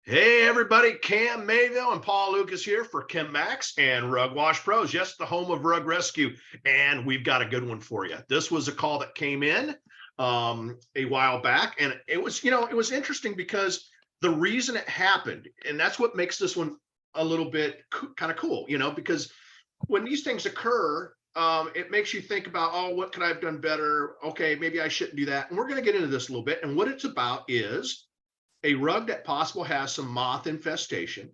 Hey everybody, Cam Mayville and Paul Lucas here for Chem Max and Rug Wash Pros. Yes, the home of rug rescue, and we've got a good one for you. This was a call that came in a while back, and it was interesting because the reason it happened, and that's what makes this one a little bit kind of cool, because when these things occur, it makes you think about, oh, what could I have done better? Okay, maybe I shouldn't do that. And we're going to get into this a little bit. And what it's about is a rug that possibly has some moth infestation.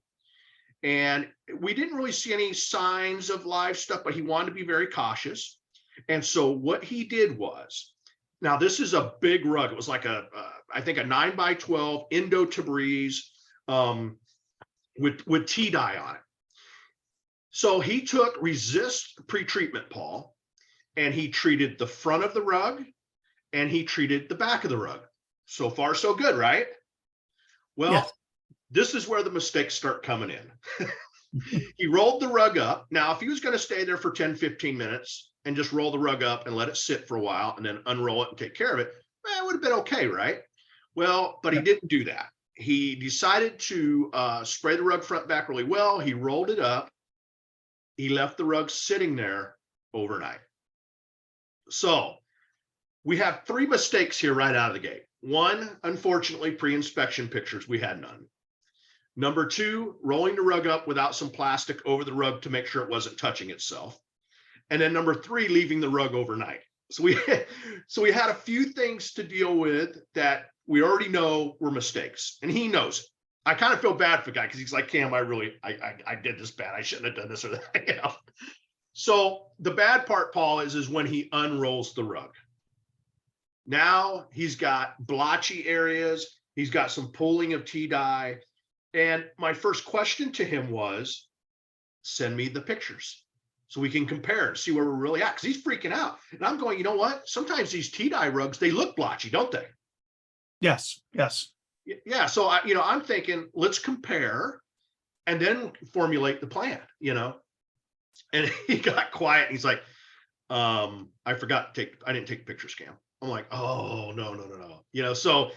And we didn't really see any signs of live stuff, but he wanted to be very cautious. And so what he did was, now this is a big rug. It was like I think a 9x12 Indo Tabriz with tea dye on it. So he took resist pretreatment, Paul, and he treated the front of the rug and he treated the back of the rug. So far, so good, right? Well, Yes. This is where the mistakes start coming in. He rolled the rug up. Now, if he was going to stay there for 10, 15 minutes and just roll the rug up and let it sit for a while and then unroll it and take care of it, it would have been okay, right? Well, but he didn't do that. He decided to spray the rug front back really well. He rolled it up. He left the rug sitting there overnight. So we have three mistakes here right out of the gate. One, unfortunately, pre-inspection pictures, we had none. Number two, rolling the rug up without some plastic over the rug to make sure it wasn't touching itself. And then number three, leaving the rug overnight. So we had a few things to deal with that we already know were mistakes, and he knows it. I kind of feel bad for the guy because he's like, Cam, I did this bad. I shouldn't have done this or that. So the bad part, Paul, is when he unrolls the rug. Now he's got blotchy areas. He's got some pooling of tea dye. And my first question to him was, send me the pictures so we can compare and see where we're really at. Because he's freaking out. And I'm going, you know what? Sometimes these tea dye rugs, they look blotchy, don't they? Yes. Yeah. So I'm thinking, let's compare and then formulate the plan, And he got quiet. And he's like, I didn't take pictures, Cam. I'm like, oh, no. So,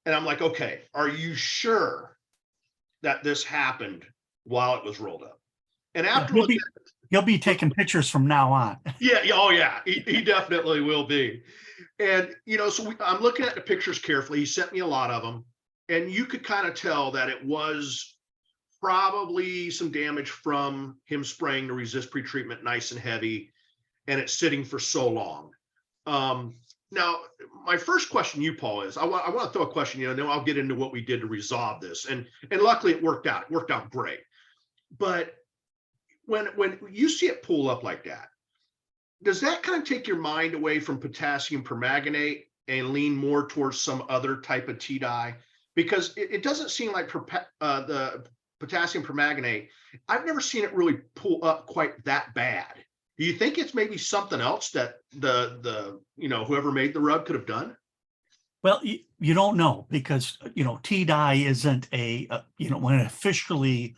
and I'm like, okay, are you sure that this happened while it was rolled up? And after He'll be taking pictures from now on. Yeah. Oh yeah. He definitely will be. And, so I'm looking at the pictures carefully. He sent me a lot of them, and you could kind of tell that it was probably some damage from him spraying the resist pretreatment nice and heavy, and it's sitting for so long. Now, my first question to you, Paul, is I want to throw a question, then I'll get into what we did to resolve this. And luckily it worked out. It worked out great. But when you see it pull up like that, does that kind of take your mind away from potassium permanganate and lean more towards some other type of tea dye? Because it doesn't seem like the potassium permanganate, I've never seen it really pull up quite that bad. Do you think it's maybe something else that the whoever made the rug could have done? Well, you don't know because, tea dye isn't when officially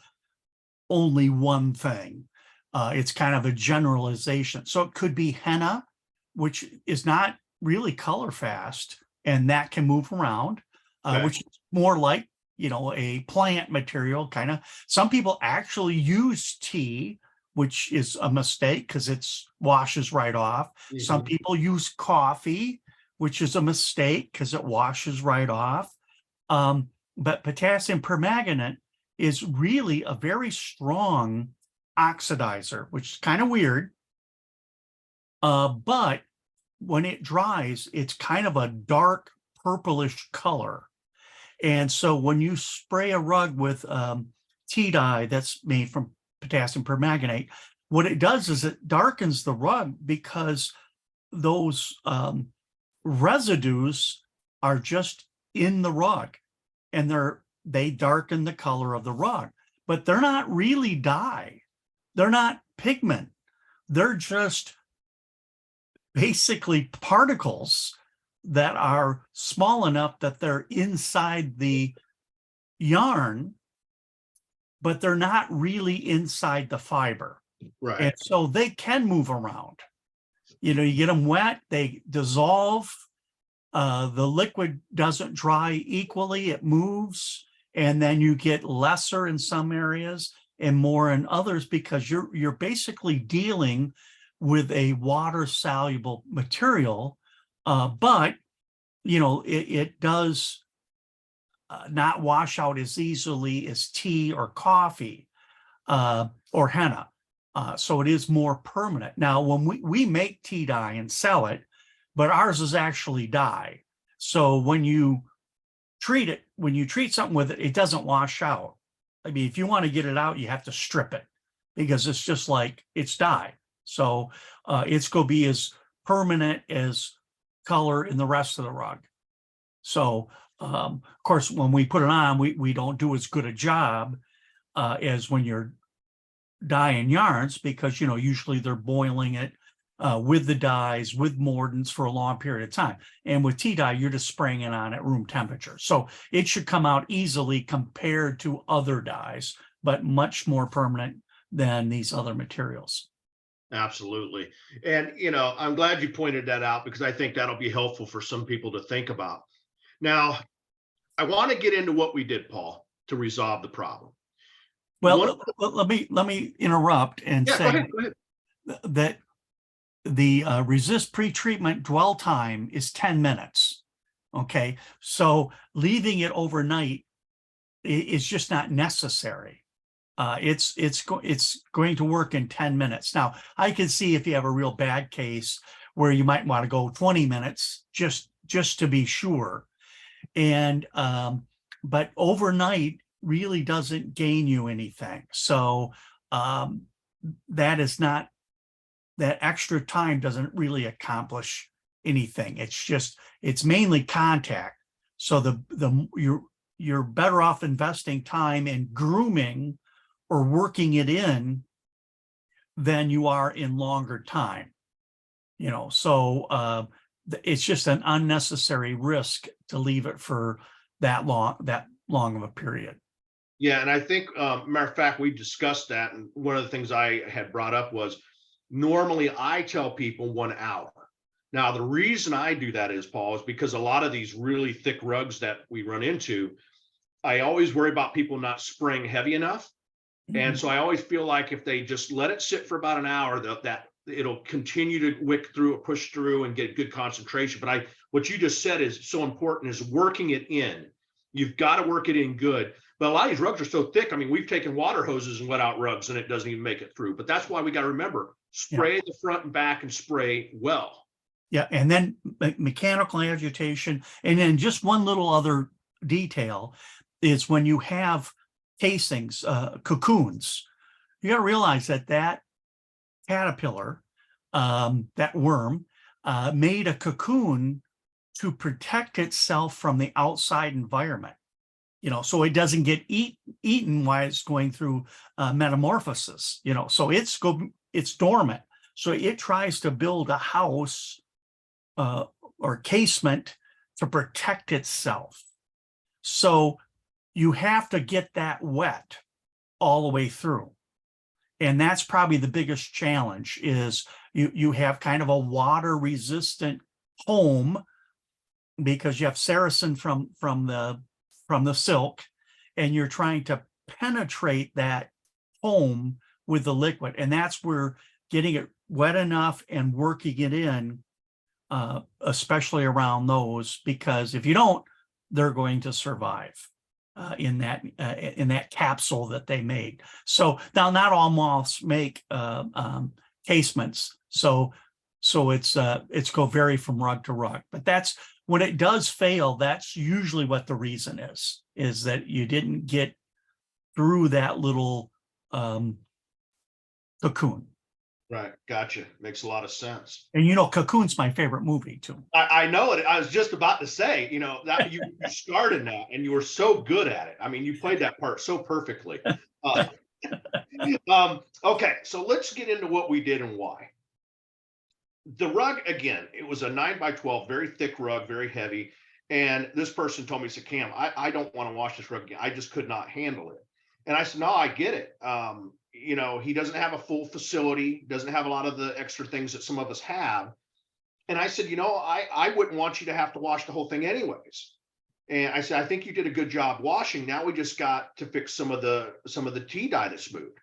only one thing. It's kind of a generalization. So it could be henna, which is not really color fast, and that can move around, Okay. which is more like, a plant material kind of. Some people actually use tea, which is a mistake because it washes right off. Mm-hmm. Some people use coffee, which is a mistake because it washes right off. But potassium permanganate is really a very strong oxidizer, which is kind of weird. But when it dries, it's kind of a dark purplish color. And so when you spray a rug with tea dye that's made from potassium permanganate, what it does is it darkens the rug because those residues are just in the rug, and they darken the color of the rug, but they're not really dye. They're not pigment. They're just basically particles that are small enough that they're inside the yarn, but they're not really inside the fiber. Right. And so they can move around. You get them wet, they dissolve. The liquid doesn't dry equally, it moves. and then you get lesser in some areas and more in others, because you're basically dealing with a water soluble material, but it does not wash out as easily as tea or coffee or henna. So it is more permanent. Now, when we make tea dye and sell it, but ours is actually dye. So when you treat something with it, it doesn't wash out. I mean, if you want to get it out, you have to strip it, because it's just like it's dye. So it's going to be as permanent as color in the rest of the rug. So of course, when we put it on, we don't do as good a job as when you're dyeing yarns, because usually they're boiling it with the dyes, with mordants for a long period of time. And with tea dye, you're just spraying it on at room temperature. So it should come out easily compared to other dyes, but much more permanent than these other materials. Absolutely. And, I'm glad you pointed that out, because I think that'll be helpful for some people to think about. Now, I want to get into what we did, Paul, to resolve the problem. Well, let me interrupt and say go ahead. that the resist pre-treatment dwell time is 10 minutes. Okay, so leaving it overnight is just not necessary. It's going to work in 10 minutes. Now, I can see if you have a real bad case where you might want to go 20 minutes just to be sure. And but overnight really doesn't gain you anything. So that extra time doesn't really accomplish anything. It's mainly contact. So you're better off investing time in grooming or working it in than you are in longer time. So it's just an unnecessary risk to leave it for that long of a period. Yeah, and I think, matter of fact, we discussed that, and one of the things I had brought up was, normally I tell people 1 hour. Now, the reason I do that is, Paul, is because a lot of these really thick rugs that we run into, I always worry about people not spraying heavy enough. And so I always feel like if they just let it sit for about an hour, that it'll continue to wick through or push through and get good concentration. But what you just said is so important, is working it in. You've got to work it in good. But a lot of these rugs are so thick. I mean, we've taken water hoses and wet out rugs and it doesn't even make it through. But that's why we got to remember, spray the front and back and spray well. Yeah, and then mechanical agitation. And then just one little other detail is when you have casings, cocoons, you got to realize that caterpillar, that worm, made a cocoon to protect itself from the outside environment, so it doesn't get eaten while it's going through metamorphosis, so it's dormant. So it tries to build a house or casement to protect itself. So you have to get that wet all the way through. And that's probably the biggest challenge, is you have kind of a water resistant home, because you have Saracen from the silk, and you're trying to penetrate that home with the liquid. And that's where getting it wet enough and working it in, especially around those, because if you don't, they're going to survive in that capsule that they made. So now, not all moths make casements, so it's go vary from rug to rug. But that's when it does fail. That's usually what the reason is that you didn't get through that little cocoon. Right. Gotcha. Makes a lot of sense. And Cocoon's my favorite movie too. I know it. I was just about to say, that you started that and you were so good at it. I mean, you played that part so perfectly. Okay, so let's get into what we did and why. The rug, again, it was a 9x12, very thick rug, very heavy. And this person told me, he said, Cam, I don't want to wash this rug again. I just could not handle it. And I said, no, I get it. He doesn't have a full facility, doesn't have a lot of the extra things that some of us have. And I said, I wouldn't want you to have to wash the whole thing anyways. And I said, I think you did a good job washing. Now we just got to fix some of the tea dye that's moved.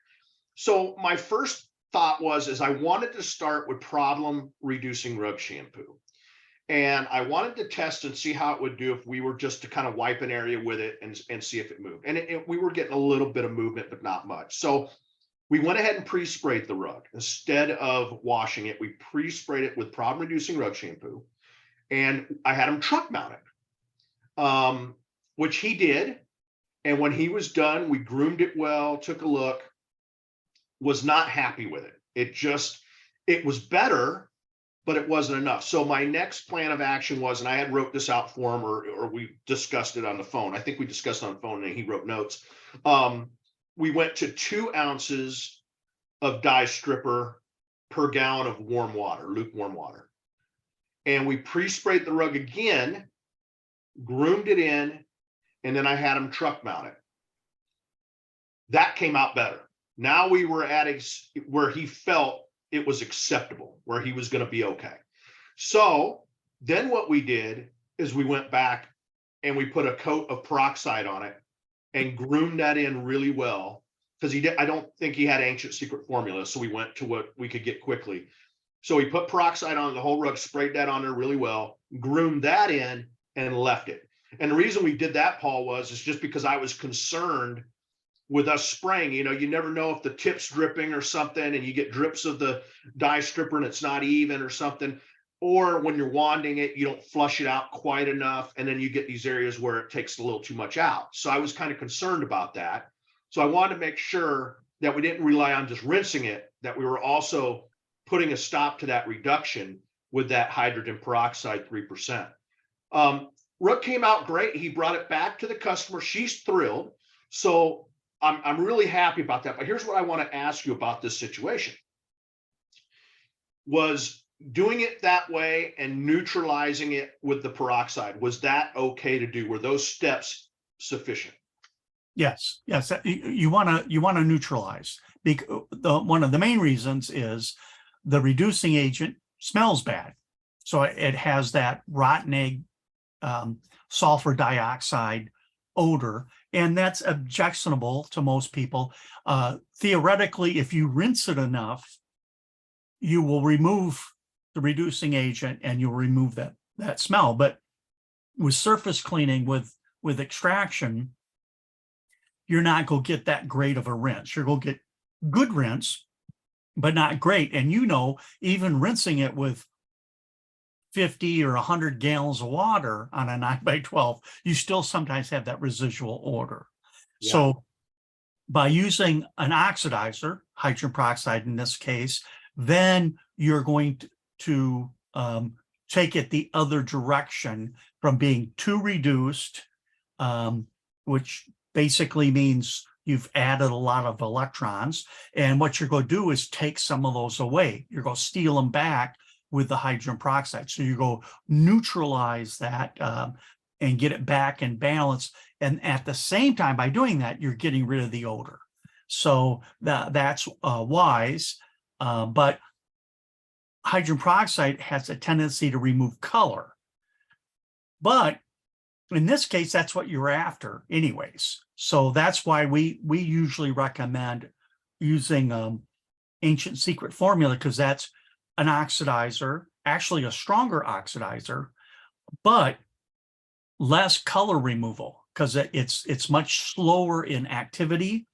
So my first thought was, is I wanted to start with problem reducing rug shampoo. And I wanted to test and see how it would do if we were just to kind of wipe an area with it and see if it moved. And we were getting a little bit of movement, but not much. So we went ahead and pre-sprayed the rug. Instead of washing it, we pre-sprayed it with problem reducing rug shampoo. And I had him truck mount it, which he did. And when he was done, we groomed it well, took a look, was not happy with it. It was better, but it wasn't enough. So my next plan of action was, and I had wrote this out for him, or we discussed it on the phone. I think we discussed it on the phone and he wrote notes. We went to 2 ounces of dye stripper per gallon of warm water, lukewarm water. And we pre-sprayed the rug again, groomed it in, and then I had him truck mount it. That came out better. Now we were at where he felt it was acceptable, where he was going to be okay. So then what we did is we went back and we put a coat of peroxide on it and groomed that in really well, because I don't think he had ancient secret formula. So we went to what we could get quickly. So we put peroxide on the whole rug, sprayed that on there really well, groomed that in and left it. And the reason we did that, Paul, is just because I was concerned with us spraying. You never know if the tip's dripping or something and you get drips of the dye stripper and it's not even or something, or when you're wanding it, you don't flush it out quite enough. And then you get these areas where it takes a little too much out. So I was kind of concerned about that. So I wanted to make sure that we didn't rely on just rinsing it, that we were also putting a stop to that reduction with that hydrogen peroxide 3%. Rug came out great. He brought it back to the customer. She's thrilled. So I'm really happy about that. But here's what I want to ask you about this situation. Was doing it that way and neutralizing it with the peroxide, was that okay to do? Were those steps sufficient? Yes. You want to neutralize. One of the main reasons is the reducing agent smells bad. So it has that rotten egg sulfur dioxide odor, and that's objectionable to most people. Theoretically, if you rinse it enough, you will remove the reducing agent and you'll remove that smell. But with surface cleaning, with extraction, you're not going to get that great of a rinse. You're going to get good rinse, but not great. And even rinsing it with 50 or 100 gallons of water on a 9x12, you still sometimes have that residual odor. Yeah. So by using an oxidizer, hydrogen peroxide in this case, then you're going to take it the other direction from being too reduced, which basically means you've added a lot of electrons. And what you're going to do is take some of those away. You're going to steal them back with the hydrogen peroxide. So you go neutralize that and get it back in balance. And at the same time, by doing that, you're getting rid of the odor. So that's wise. But hydrogen peroxide has a tendency to remove color. But in this case, that's what you're after anyways. So that's why we usually recommend using ancient secret formula, because that's an oxidizer, actually a stronger oxidizer, but less color removal, because it's much slower in activity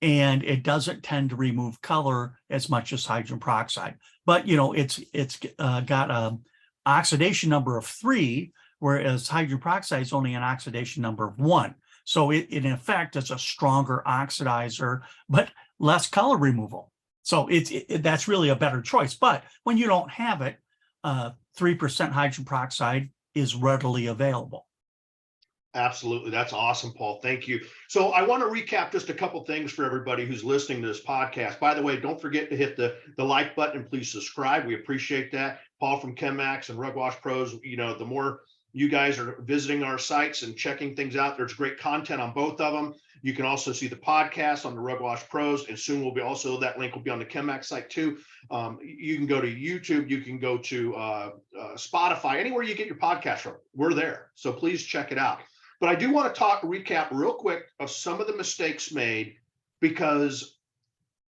and it doesn't tend to remove color as much as hydrogen peroxide. But it's got an oxidation number of 3, whereas hydrogen peroxide is only an oxidation number of 1. So it in effect is a stronger oxidizer, but less color removal. So that's really a better choice. But when you don't have it, 3% hydrogen peroxide is readily available. Absolutely. That's awesome, Paul. Thank you. So I want to recap just a couple things for everybody who's listening to this podcast. By the way, don't forget to hit the like button and please subscribe. We appreciate that. Paul from ChemMax and Rug Wash Pros, the more you guys are visiting our sites and checking things out, there's great content on both of them. You can also see the podcast on the Rug Wash Pros, and soon will be also, that link will be on the ChemMax site too. You can go to YouTube, you can go to Spotify, anywhere you get your podcast from, we're there. So please check it out. But I do want to recap real quick of some of the mistakes made, because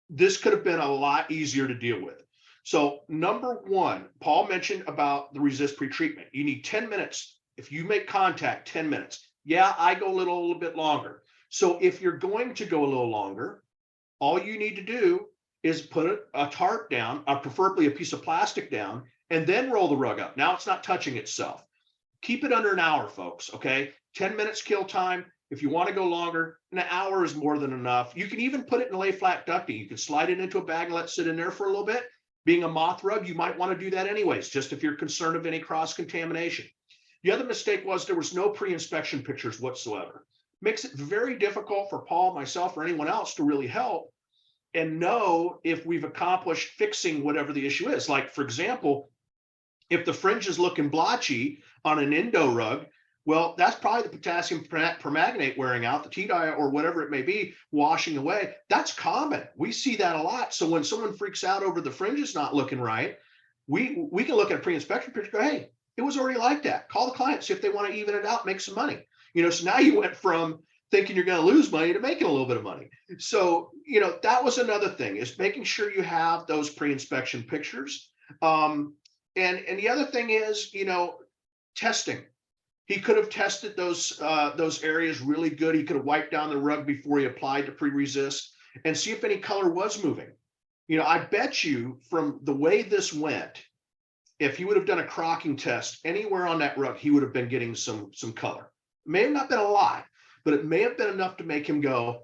this could have been a lot easier to deal with. So number one, Paul mentioned about the resist pretreatment. You need 10 minutes. If you make contact, 10 minutes. Yeah, I go a little bit longer. So if you're going to go a little longer, all you need to do is put a tarp down, preferably a piece of plastic down, and then roll the rug up. Now it's not touching itself. Keep it under an hour, folks, okay? 10 minutes kill time. If you want to go longer, an hour is more than enough. You can even put it in lay flat ducting. You can slide it into a bag and let it sit in there for a little bit. Being a moth rug, you might want to do that anyways, just if you're concerned of any cross-contamination. The other mistake was there was no pre-inspection pictures whatsoever. Makes it very difficult for Paul, myself, or anyone else to really help and know if we've accomplished fixing whatever the issue is. Like, for example, if the fringe is looking blotchy on an Indo rug, well, that's probably the potassium permanganate wearing out, the T-dye or whatever it may be, washing away. That's common. We see that a lot. So when someone freaks out over the fringes not looking right, we can look at a pre-inspection picture, go, hey, it was already like that. Call the client, see if they want to even it out, make some money. So now you went from thinking you're going to lose money to making a little bit of money. So, that was another thing, is making sure you have those pre-inspection pictures. And the other thing is, testing. He could have tested those areas really good. He could have wiped down the rug before he applied the pre-resist and see if any color was moving. I bet you from the way this went, if he would have done a crocking test anywhere on that rug, he would have been getting some color. It may have not been a lot, but it may have been enough to make him go,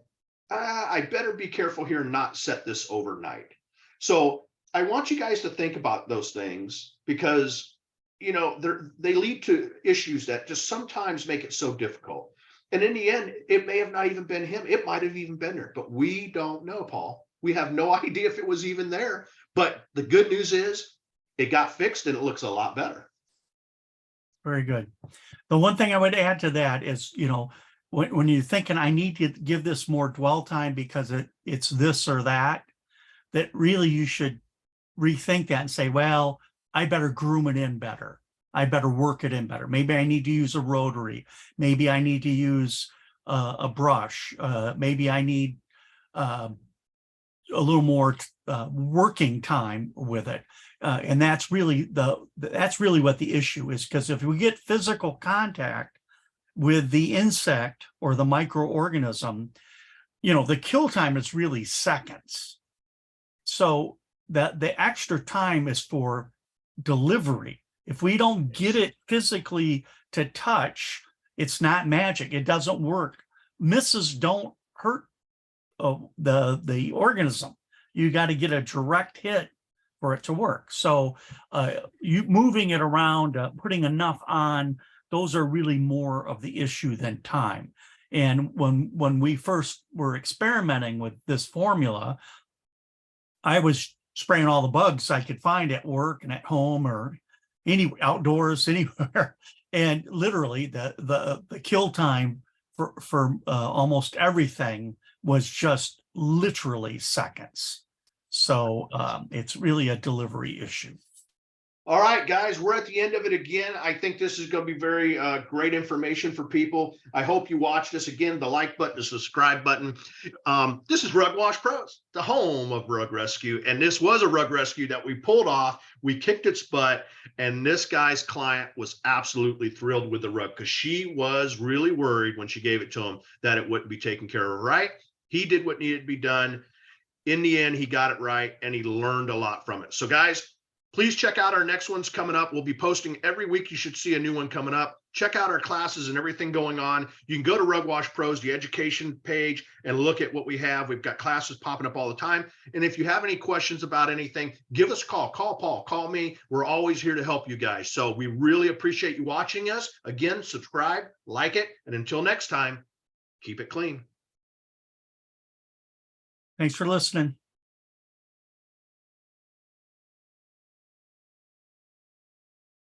I better be careful here and not set this overnight. So I want you guys to think about those things, because they lead to issues that just sometimes make it so difficult. And in the end, it may have not even been him. It might have even been there, but we don't know, Paul. We have no idea if it was even there. But the good news is it got fixed and it looks a lot better. Very good. The one thing I would add to that is, when you're thinking, I need to give this more dwell time because it's this or that really you should rethink that and say, well, I better groom it in better. I better work it in better. Maybe I need to use a rotary. Maybe I need to use a brush. Maybe I need a little more working time with it. And that's really what the issue is, because if we get physical contact with the insect or the microorganism, the kill time is really seconds. So that the extra time is for delivery. If we don't get it physically to touch, it's not magic. It doesn't work. Misses don't hurt the organism. You got to get a direct hit for it to work. So you moving it around, putting enough on, those are really more of the issue than time. And when we first were experimenting with this formula, I was spraying all the bugs I could find at work and at home or outdoors, anywhere. And literally the kill time for almost everything was just literally seconds. So it's really a delivery issue. All right, guys, we're at the end of it again. I think this is going to be very great information for people. I hope you watch this again. The like button, the subscribe button. This is Rug Wash Pros, the home of rug rescue. And this was a rug rescue that we pulled off. We kicked its butt. And this guy's client was absolutely thrilled with the rug, because she was really worried when she gave it to him that it wouldn't be taken care of right. He did what needed to be done. In the end, he got it right, and he learned a lot from it. So, guys, please check out our next ones coming up. We'll be posting every week. You should see a new one coming up. Check out our classes and everything going on. You can go to Rug Wash Pros, the education page, and look at what we have. We've got classes popping up all the time. And if you have any questions about anything, give us a call. Call Paul, call me. We're always here to help you guys. So we really appreciate you watching us. Again, subscribe, like it, and until next time, keep it clean. Thanks for listening.